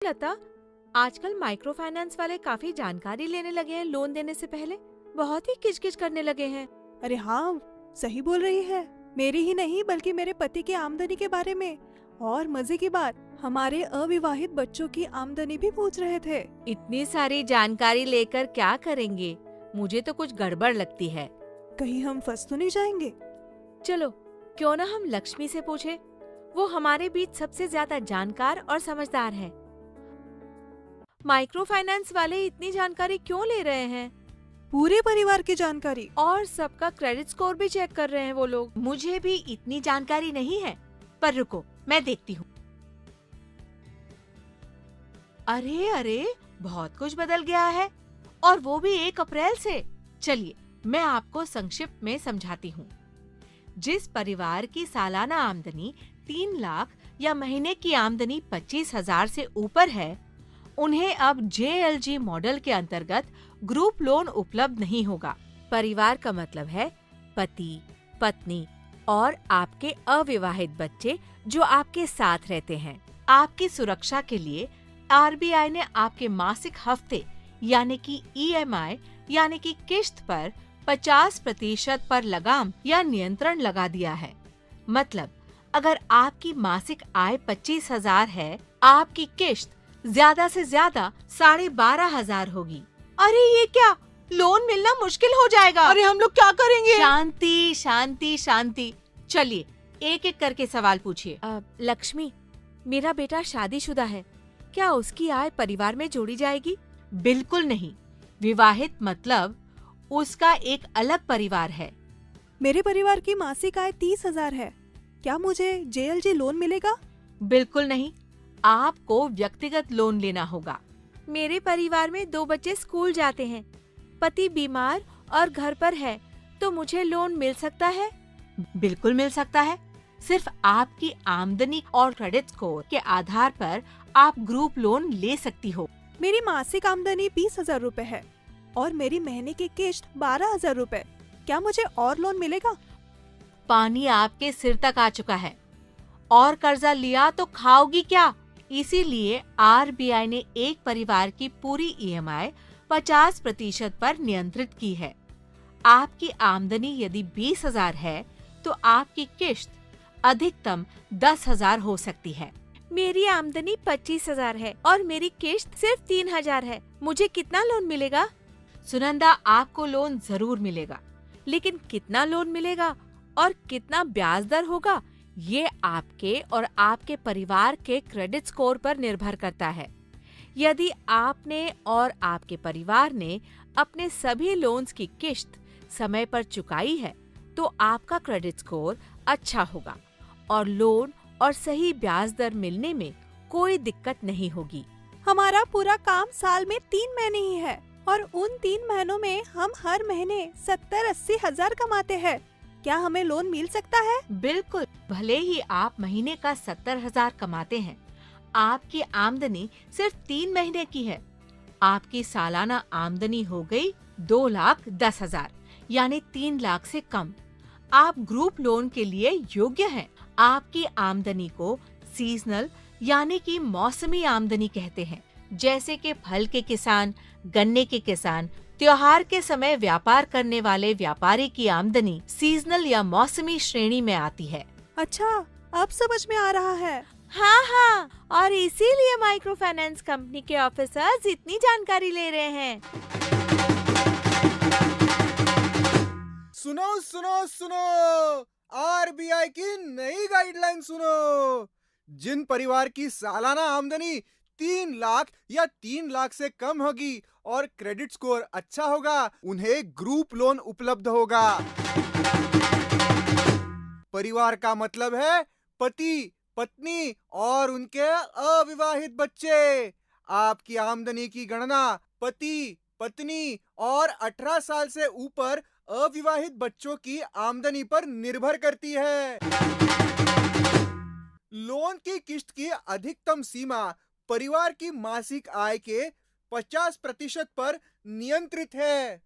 लता, आजकल micro finance वाले काफी जानकारी लेने लगे हैं लोन देने से पहले। बहुत ही किचकिच करने लगे हैं। अरे हाँ, सही बोल रही है। मेरी ही नहीं बल्कि मेरे पति की आमदनी के बारे में। और मजे की बात, हमारे अविवाहित बच्चों की आमदनी भी पूछ रहे थे। इतनी सारी जानकारी लेकर क्या करेंगे? मुझे तो कुछ गड़बड़ लगती है। कहीं हम फंस तो नहीं जाएंगे? चलो, क्यों ना हम लक्ष्मी से पूछे। वो हमारे बीच सबसे ज्यादा जानकार और समझदार है। माइक्रो फाइनेंस वाले इतनी जानकारी क्यों ले रहे हैं? पूरे परिवार की जानकारी। और सबका क्रेडिट स्कोर भी चेक कर रहे हैं वो लोग। मुझे भी इतनी जानकारी नहीं है, पर रुको, मैं देखती हूँ। अरे अरे, बहुत कुछ बदल गया है, और वो भी 1 अप्रैल से। चलिए, मैं आपको संक्षिप्त में समझाती हूँ। जिस परिवार की सालाना आमदनी 3 लाख या महीने की आमदनी 25,000 से ऊपर है, उन्हें अब JLG मॉडल के अंतर्गत ग्रुप लोन उपलब्ध नहीं होगा। परिवार का मतलब है पति, पत्नी और आपके अविवाहित बच्चे जो आपके साथ रहते हैं। आपकी सुरक्षा के लिए RBI ने आपके मासिक हफ्ते यानी कि EMI यानी कि किश्त पर 50% पर लगाम या नियंत्रण लगा दिया है। मतलब, अगर आपकी मासिक आय 25,000 है, आपकी किश्त ज्यादा से ज्यादा 12,500 होगी। अरे ये क्या, लोन मिलना मुश्किल हो जाएगा। अरे हम लोग क्या करेंगे? शांति शांति शांति। चलिए, एक एक करके सवाल पूछिए। लक्ष्मी, मेरा बेटा शादीशुदा है, क्या उसकी आय परिवार में जोड़ी जाएगी? बिल्कुल नहीं। विवाहित मतलब उसका एक अलग परिवार है। मेरे परिवार की मासिक आय 30,000 है। क्या मुझे JLG लोन मिलेगा? बिल्कुल नहीं, आपको व्यक्तिगत लोन लेना होगा। मेरे परिवार में 2 बच्चे स्कूल जाते हैं, पति बीमार और घर पर है, तो मुझे लोन मिल सकता है? बिल्कुल मिल सकता है। सिर्फ आपकी आमदनी और क्रेडिट स्कोर के आधार पर आप ग्रुप लोन ले सकती हो। मेरी मासिक आमदनी 20,000 रूपए है और मेरी महीने की किश्त 12,000 रूपए। क्या मुझे और लोन मिलेगा? पानी आपके सिर तक आ चुका है, और कर्जा लिया तो खाओगी क्या? इसीलिए RBI ने एक परिवार की पूरी EMI 50% पर नियंत्रित की है। आपकी आमदनी यदि 20,000 है, तो आपकी किश्त अधिकतम 10,000 हो सकती है। मेरी आमदनी 25,000 है और मेरी किश्त सिर्फ 3,000 है। मुझे कितना लोन मिलेगा? सुनंदा, आपको लोन जरूर मिलेगा, लेकिन कितना लोन मिलेगा और कितना ब्याज दर होगा, ये आपके और आपके परिवार के क्रेडिट स्कोर पर निर्भर करता है। यदि आपने और आपके परिवार ने अपने सभी लोन्स की किश्त समय पर चुकाई है, तो आपका क्रेडिट स्कोर अच्छा होगा और लोन और सही ब्याज दर मिलने में कोई दिक्कत नहीं होगी। हमारा पूरा काम साल में 3 महीने ही है और उन 3 महीनों में हम हर महीने 70-80 हजार कमाते हैं। क्या हमें लोन मिल सकता है? बिल्कुल। भले ही आप महीने का 70,000 कमाते हैं, आपकी आमदनी सिर्फ 3 महीने की है। आपकी सालाना आमदनी हो गई 2,10,000 यानी 3 लाख से कम। आप ग्रुप लोन के लिए योग्य हैं। आपकी आमदनी को सीजनल यानी कि मौसमी आमदनी कहते हैं। जैसे कि फल के किसान, गन्ने के किसान, त्योहार के समय व्यापार करने वाले व्यापारी की आमदनी सीजनल या मौसमी श्रेणी में आती है। अच्छा, अब समझ में आ रहा है। हाँ हाँ, और इसीलिए माइक्रो फाइनेंस कंपनी के ऑफिसर्स इतनी जानकारी ले रहे हैं। सुनो सुनो सुनो, RBI की नई गाइडलाइन सुनो। जिन परिवार की सालाना आमदनी 3 लाख या 3 लाख से कम होगी और क्रेडिट स्कोर अच्छा होगा, उन्हें ग्रुप लोन उपलब्ध होगा। परिवार का मतलब है पति, पत्नी और उनके अविवाहित बच्चे। आपकी आमदनी की गणना पति, पत्नी और 18 साल से ऊपर अविवाहित बच्चों की आमदनी पर निर्भर करती है। लोन की किश्त की अधिकतम सीमा परिवार की मासिक आय के 50% पर नियंत्रित है।